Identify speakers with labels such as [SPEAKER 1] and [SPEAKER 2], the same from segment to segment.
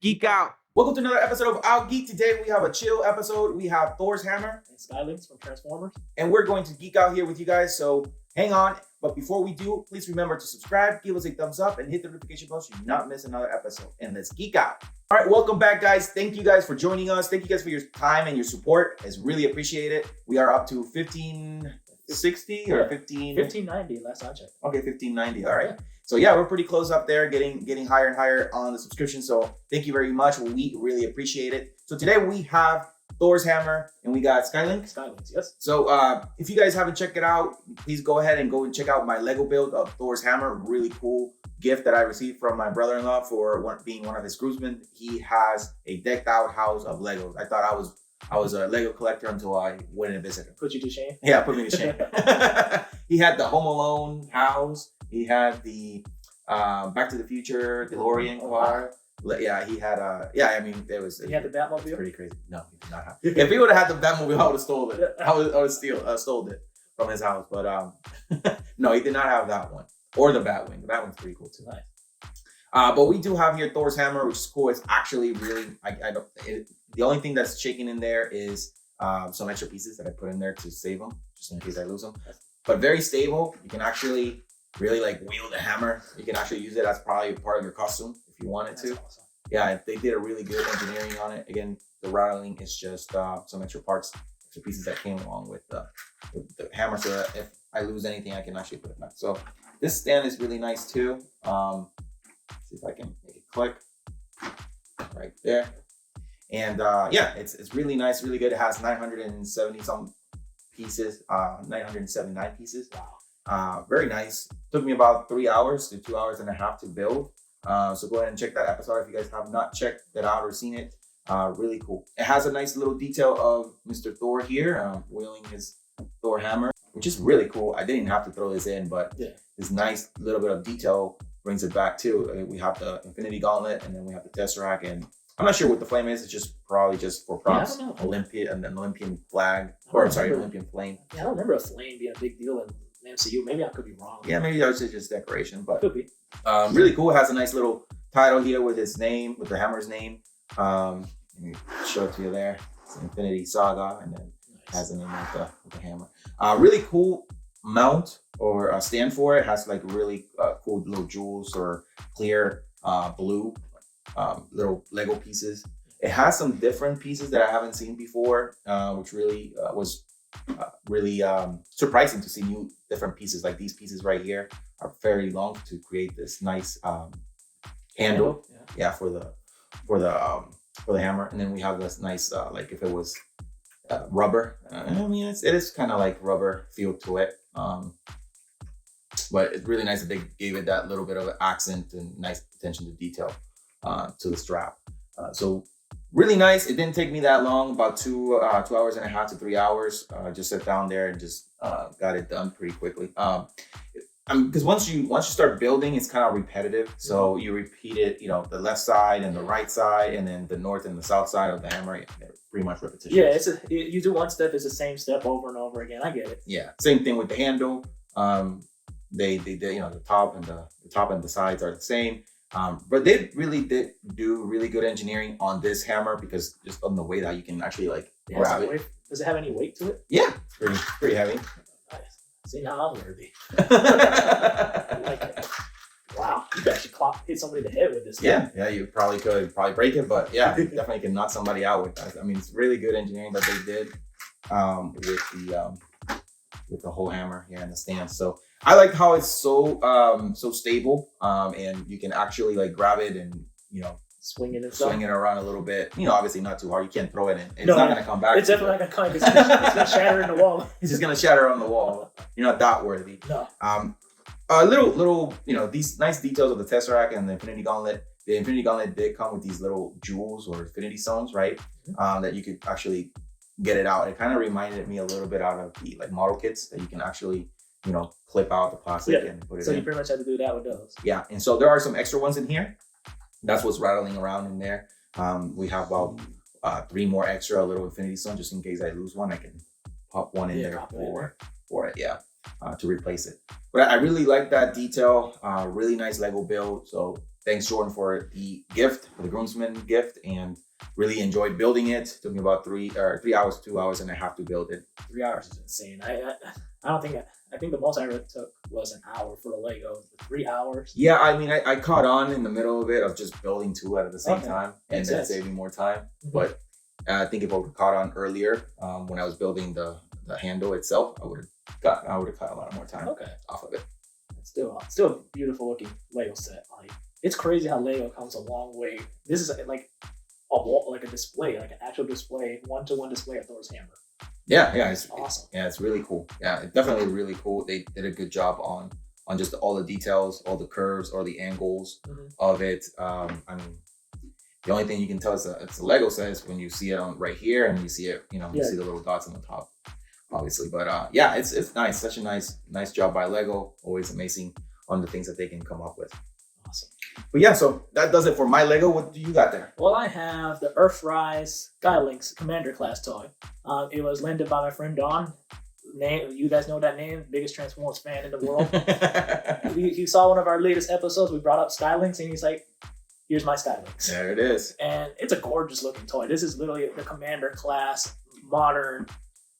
[SPEAKER 1] Geek out. Welcome to another episode of Out Geek. Today we have a chill episode. We have Thor's hammer
[SPEAKER 2] and SkyLynx from Transformers.
[SPEAKER 1] And we're going to geek out here with you guys. So hang on. But before we do, please remember to subscribe, give us a thumbs up, and hit the notification bell so you do not miss another episode. And let's geek out. All right, welcome back, guys. Thank you guys for joining us. Thank you guys for your time and your support. It's really appreciated. We are up to 1560 or
[SPEAKER 2] 1590 last I checked.
[SPEAKER 1] Okay, 1590. All right. So yeah, we're pretty close up there, getting higher and higher on the subscription. So thank you very much. We really appreciate it. So today we have Thor's hammer and we got SkyLynx.
[SPEAKER 2] SkyLynx, yes.
[SPEAKER 1] So if you guys haven't checked it out, please go ahead and check out my Lego build of Thor's hammer. Really cool gift that I received from my brother-in-law for being one of his groomsmen. He has a decked out house of Legos. I thought I was a Lego collector until I went and visited him.
[SPEAKER 2] Put you to shame?
[SPEAKER 1] Yeah, put me to shame. He had the Home Alone house. He had the Back to the Future DeLorean car. Yeah, he had I mean, it was.
[SPEAKER 2] He had the Batmobile.
[SPEAKER 1] Pretty crazy. No, he did not have. If he would have had the Batmobile, I would have stole it. I would stole it from his house. But no, he did not have that one or the Batwing. The Batwing's pretty cool too.
[SPEAKER 2] Nice.
[SPEAKER 1] But we do have here Thor's hammer, which is cool. It's actually really the only thing that's shaking in there is some extra pieces that I put in there to save them, just in case I lose them. But very stable. You can actually really wield the hammer. You can actually use it as probably part of your costume if you wanted to.
[SPEAKER 2] Awesome.
[SPEAKER 1] Yeah, they did a really good engineering on it. Again, the rattling is just some extra parts, extra pieces that came along with the hammer, so that if I lose anything, I can actually put it back. So this stand is really nice too. See if I can make it click right there. And yeah, it's really nice, really good. It has 970 some pieces, 979 pieces.
[SPEAKER 2] Wow.
[SPEAKER 1] Very nice. Took me about 3 hours to 2 hours and a half to build. So go ahead and check that episode if you guys have not checked that out or seen it. Really cool. It has a nice little detail of Mr. Thor here, wielding his Thor hammer, which is really cool. I didn't have to throw this in, but
[SPEAKER 2] yeah,
[SPEAKER 1] this nice little bit of detail brings it back too. We have the Infinity Gauntlet, and then we have the Tesseract, and I'm not sure what the flame is. It's just probably just for props.
[SPEAKER 2] Yeah,
[SPEAKER 1] an Olympian flag, or sorry, Olympian flame.
[SPEAKER 2] Yeah, I don't remember a flame being a big deal in the MCU. Maybe I could be wrong.
[SPEAKER 1] Yeah, maybe that was just decoration, but
[SPEAKER 2] could be.
[SPEAKER 1] Really cool. It has a nice little title here with his name, with the hammer's name. Let me show it to you there. It's Infinity Saga, and then has the name with the hammer. Really cool mount or stand for it. Has really cool little jewels or clear blue little Lego pieces. It has some different pieces that I haven't seen before, which really was really surprising to see new different pieces. Like these pieces right here are fairly long to create this nice handle. Yeah, for the hammer. And then we have this nice like if it was rubber. I mean, it is kind of like rubber feel to it. But it's really nice that they gave it that little bit of an accent and nice attention to detail to the strap. So really nice. It didn't take me that long, about 2 hours and a half to 3 hours. Just sat down there and just got it done pretty quickly. Because once you start building, it's kind of repetitive. So you repeat it, the left side and the right side, and then the north and the south side of the hammer. They're pretty much repetition.
[SPEAKER 2] Yeah, you do one step, it's the same step over and over again. I get it.
[SPEAKER 1] Yeah, same thing with the handle. They the top and the sides are the same. But they really did do really good engineering on this hammer, because just on the way that you can actually grab it.
[SPEAKER 2] Does it have any weight to it?
[SPEAKER 1] Yeah, pretty heavy.
[SPEAKER 2] Nice. See, now I'm worthy. I like it. Wow, you could actually hit somebody in the head with this thing.
[SPEAKER 1] Yeah, you probably could break it, but yeah, you definitely can knock somebody out with that. I mean, it's really good engineering that they did with the whole hammer here and the stand. So I like how it's so stable, and you can actually grab it and
[SPEAKER 2] swing it
[SPEAKER 1] around a little bit. Obviously not too hard. You can't throw it in. It's not going to come back.
[SPEAKER 2] It's definitely not going to come. It's going to shatter in the wall.
[SPEAKER 1] It's just going to shatter on the wall. You're not that worthy.
[SPEAKER 2] No.
[SPEAKER 1] Little these nice details of the Tesseract and the Infinity Gauntlet. The Infinity Gauntlet did come with these little jewels or Infinity Stones, right? Mm-hmm. That you could actually get it out. It kind of reminded me a little bit out of the model kits that you can actually clip out the plastic and put it in.
[SPEAKER 2] So you pretty much have to do that with those.
[SPEAKER 1] Yeah, and so there are some extra ones in here. That's what's rattling around in there. We have about 3 more extra little Infinity Stones, just in case I lose one. I can pop one in there for it, to replace it. But I really like that detail. Really nice Lego build. So thanks Jordan for the gift, for the groomsman gift, and really enjoyed building it. It took me about 3 hours, 2.5 to build it.
[SPEAKER 2] 3 hours is insane. I don't think I think the most I ever took was an hour for a Lego. 3 hours.
[SPEAKER 1] Yeah, I mean, I caught on in the middle of it of just building 2 at the same time, and
[SPEAKER 2] Makes
[SPEAKER 1] then
[SPEAKER 2] sense.
[SPEAKER 1] saving more time.
[SPEAKER 2] Mhm.
[SPEAKER 1] But I think if I would have caught on earlier, when I was building the handle itself, I would have caught a lot more time
[SPEAKER 2] Okay.
[SPEAKER 1] off of it.
[SPEAKER 2] It's still a beautiful looking Lego set. Like, it's crazy how Lego comes a long way. This is like a wall, like a display, like an actual display, 1-to-1 display of Thor's hammer.
[SPEAKER 1] Yeah, it's
[SPEAKER 2] Awesome.
[SPEAKER 1] Yeah, it's really cool. Yeah, it's definitely really cool. They did a good job on just all the details, all the curves, all the angles of it. I mean, the only thing you can tell is that it's a Lego set is when you see it on right here, and you see it, you see the little dots on the top, obviously. But yeah, it's nice. Such a nice job by Lego. Always amazing on the things that they can come up with.
[SPEAKER 2] Awesome.
[SPEAKER 1] But yeah, so that does it for my Lego. What do you got there?
[SPEAKER 2] Well, I have the Earthrise SkyLynx Commander class toy. It was lended by my friend Don. You guys know that name, biggest Transformers fan in the world. he saw one of our latest episodes. We brought up SkyLynx, and he's like, "Here's my SkyLynx."
[SPEAKER 1] There it is.
[SPEAKER 2] And it's a gorgeous looking toy. This is literally the Commander class modern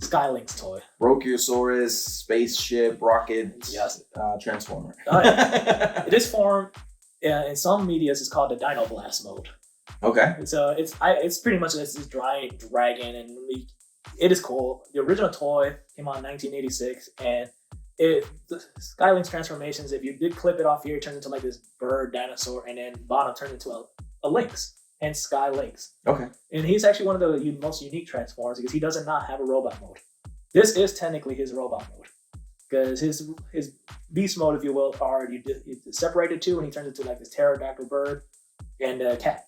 [SPEAKER 2] SkyLynx toy.
[SPEAKER 1] Brachiosaurus, spaceship, rocket,
[SPEAKER 2] Yes.
[SPEAKER 1] Transformer.
[SPEAKER 2] This form, in some medias, is called the Dino Blast mode.
[SPEAKER 1] Okay.
[SPEAKER 2] So it's pretty much this giant dragon, and it is cool. The original toy came out in 1986, and the SkyLynx transformations, if you did clip it off here, it turns into like this bird dinosaur, and then bottom turns into a lynx, hence SkyLynx.
[SPEAKER 1] Okay.
[SPEAKER 2] And he's actually one of the most unique Transformers because he does not have a robot mode. This is technically his robot mode, because his beast mode, if you will, are you separate the two, and he turns into like this pterodactyl bird and a cat.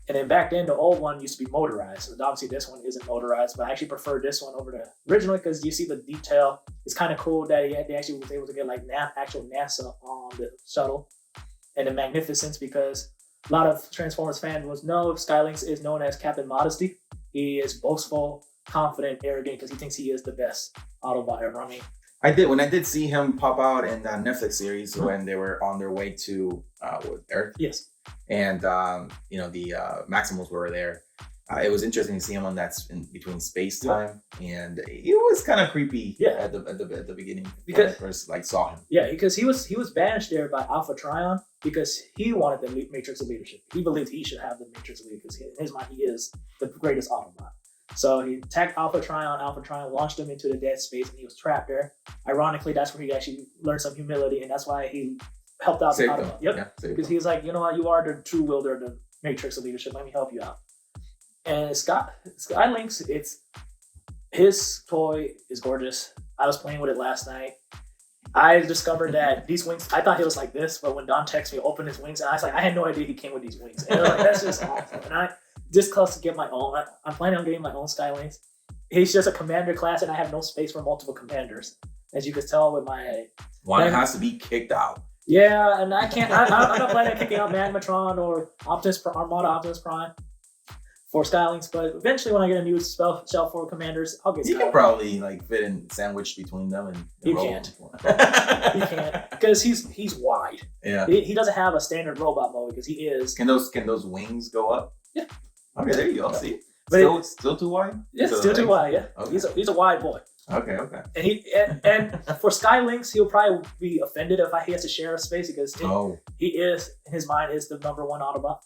[SPEAKER 2] And then back then, the old one used to be motorized. So obviously this one isn't motorized, but I actually prefer this one over the original because you see the detail. It's kind of cool that they actually was able to get like actual NASA on the shuttle. And the magnificence, because a lot of Transformers fans know SkyLynx is known as Captain Modesty. He is boastful, confident, arrogant because he thinks he is the best Autobot ever. I mean,
[SPEAKER 1] When I did see him pop out in that Netflix series when they were on their way to Earth.
[SPEAKER 2] Yes.
[SPEAKER 1] And the Maximals were there. It was interesting to see him on that in between space time, and it was kind of creepy.
[SPEAKER 2] Yeah.
[SPEAKER 1] At the beginning
[SPEAKER 2] Because
[SPEAKER 1] when I first saw him.
[SPEAKER 2] Yeah, because he was banished there by Alpha Trion because he wanted the Matrix of Leadership. He believed he should have the Matrix of Leadership because in his mind he is the greatest Autobot. So he attacked Alpha Trion. Alpha Trion launched him into the dead space, and he was trapped there. Ironically, that's where he actually learned some humility, and that's why he helped out the Autobot. Yep.
[SPEAKER 1] Yeah,
[SPEAKER 2] because he was like, you know what, you are the true wielder of the Matrix of Leadership. Let me help you out. And SkyLynx, his toy is gorgeous. I was playing with it last night. I discovered that these wings, I thought he was like this, but when Don texted me, opened his wings, and I was like, I had no idea he came with these wings. And I was like, that's just awesome. And I just close to get my own. I'm planning on getting my own SkyLynx. He's just a commander class, and I have no space for multiple commanders. As you can tell with my...
[SPEAKER 1] One has to be kicked out.
[SPEAKER 2] Yeah, and I can't. I'm not planning on kicking out Magmatron or Armada Optimus Prime for SkyLynx, but eventually when I get a new shelf for commanders, I'll get.
[SPEAKER 1] You can probably fit in sandwich between them and
[SPEAKER 2] you
[SPEAKER 1] roll
[SPEAKER 2] can't.
[SPEAKER 1] them.
[SPEAKER 2] You can't because he's wide.
[SPEAKER 1] Yeah.
[SPEAKER 2] He doesn't have a standard robot mode because he is.
[SPEAKER 1] Can those wings go up?
[SPEAKER 2] Yeah.
[SPEAKER 1] Okay, there you go. See,
[SPEAKER 2] But
[SPEAKER 1] still too wide.
[SPEAKER 2] Yeah, still too wide. Yeah.
[SPEAKER 1] Okay.
[SPEAKER 2] He's a wide boy.
[SPEAKER 1] Okay.
[SPEAKER 2] And for SkyLynx, he'll probably be offended if he has to share a space because he is, in his mind, is the number one Autobot.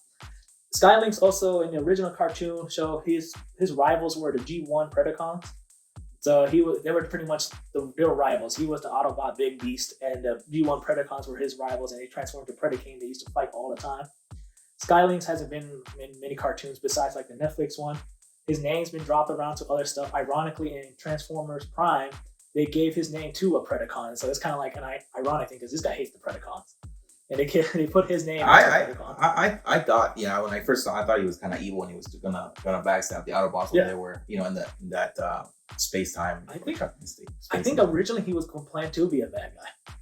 [SPEAKER 2] SkyLynx also, in the original cartoon show, his rivals were the G1 Predacons. So they were pretty much they were rivals. He was the Autobot Big Beast, and the G1 Predacons were his rivals, and they transformed to Predacane. They used to fight all the time. SkyLynx hasn't been in many cartoons besides like the Netflix one. His name's been dropped around to other stuff. Ironically, in Transformers Prime, they gave his name to a Predacon. So it's kind of like an ironic thing because this guy hates the Predacons. And they put his name
[SPEAKER 1] I thought, when I first saw him, I thought he was kind of evil and he was gonna backstab the Autobots when they were, in that space-time.
[SPEAKER 2] I think originally he was planned to be a bad guy.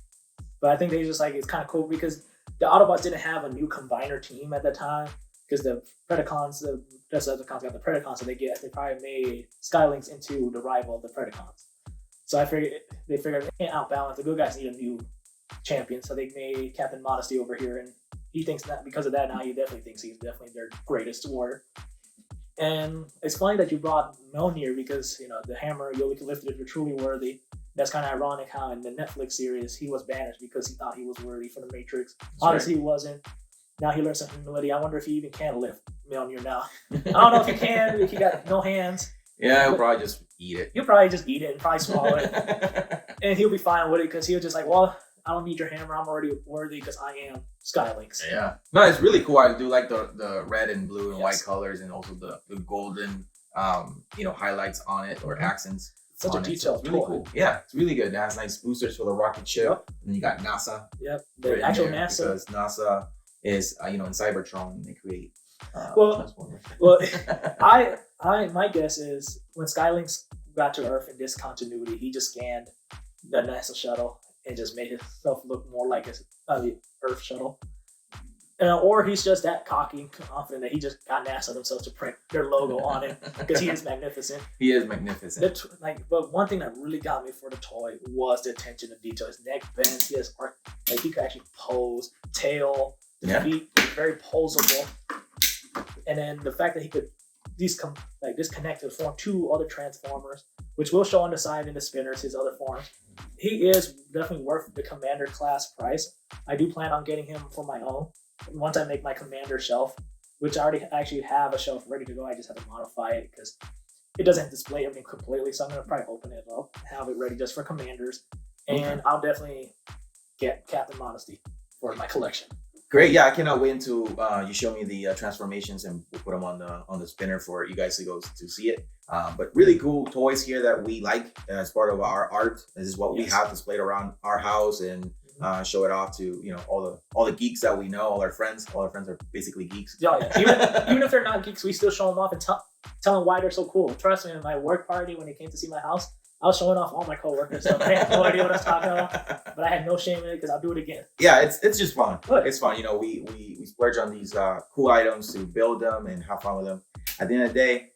[SPEAKER 2] But I think they just it's kind of cool because the Autobots didn't have a new combiner team at the time. Because the Predacons, the Decepticons got the Predacons, so they probably made SkyLynx into the rival of the Predacons. So they figured they can't outbalance. The good guys need a new champion, so they made Captain Modesty over here, and he thinks that because of that now he definitely thinks he's definitely their greatest warrior. And it's funny that you brought Mjolnir because the hammer you only can lift it if you're truly worthy. That's kind of ironic how in the Netflix series he was banished because he thought he was worthy for the Matrix. Obviously he wasn't. Now he learned some humility. I wonder if he even can lift Mjolnir now. I don't know if he can. If he got no hands.
[SPEAKER 1] Yeah, he'll probably just eat it.
[SPEAKER 2] He'll probably just eat it and probably swallow it, and he'll be fine with it because he'll just like, well, I don't need your hammer. I'm already worthy because I am SkyLynx.
[SPEAKER 1] Yeah. No, it's really cool. I do like the red and blue and white colors, and also the golden, highlights on it or accents.
[SPEAKER 2] Such a detailed
[SPEAKER 1] really cool. Yeah, it's really good. It has nice boosters for the rocket ship. Yep. And then you got NASA.
[SPEAKER 2] Yep. The actual NASA.
[SPEAKER 1] Because NASA is, in Cybertron, they create Transformers.
[SPEAKER 2] Well, my guess is when SkyLynx got to Earth in this continuity, he just scanned the NASA shuttle and just made himself look more like the Earth shuttle. Or he's just that cocky and confident that he just got NASA themselves to print their logo on it because he is magnificent.
[SPEAKER 1] He is magnificent.
[SPEAKER 2] But one thing that really got me for the toy was the attention to detail. His neck bends. He has he could actually pose. Tail, the feet, very poseable. And then the fact that he could disconnect to form two other Transformers, which will show on the side in the spinners, his other forms. He is definitely worth the Commander class price. I do plan on getting him for my own. Once I make my Commander shelf, which I already actually have a shelf ready to go, I just have to modify it because it doesn't display everything completely. So I'm going to probably open it up, have it ready just for Commanders. And I'll definitely get Captain Modesty for my collection.
[SPEAKER 1] Great, yeah, I cannot wait until you show me the transformations and we'll put them on the spinner for you guys to go to see it. But really cool toys here that we like as part of our art. This is what we have displayed around our house and show it off to all the geeks that we know, all our friends. All our friends are basically geeks.
[SPEAKER 2] Yeah. Even if they're not geeks, we still show them off and tell them why they're so cool. Trust me, in my work party when they came to see my house, I was showing off all my coworkers stuff. I had no idea what I was talking about, but I had no shame in it because I'll do it again.
[SPEAKER 1] Yeah, it's just fun. Good. It's fun. We splurge on these cool items to build them and have fun with them. At the end of the day,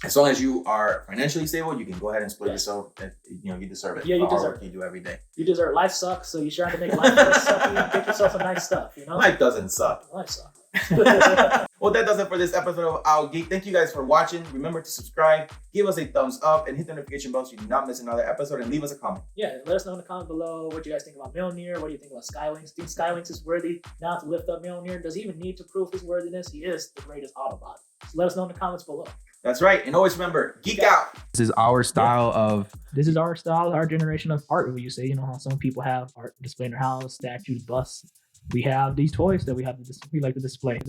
[SPEAKER 1] as long as you are financially stable, you can go ahead and split yourself. You deserve it.
[SPEAKER 2] Yeah, you deserve
[SPEAKER 1] it. You do every day.
[SPEAKER 2] You deserve it. Life sucks, so you sure have to make life less sucky and get yourself some nice stuff.
[SPEAKER 1] Life doesn't suck.
[SPEAKER 2] Life sucks.
[SPEAKER 1] Well, that does it for this episode of Our Geek. Thank you guys for watching. Remember to subscribe, give us a thumbs up, and hit the notification bell so you do not miss another episode, and leave us a comment.
[SPEAKER 2] Yeah, let us know in the comment below what you guys think about Mjolnir. What do you think about SkyLynx? Do you think SkyLynx is worthy now to lift up Mjolnir? Does he even need to prove his worthiness? He is the greatest Autobot. So let us know in the comments below.
[SPEAKER 1] That's right. And always remember, geek out.
[SPEAKER 3] This is our style
[SPEAKER 2] our generation of art. When you say, how some people have art displayed in their house, statues, busts. We have these toys that we like to display.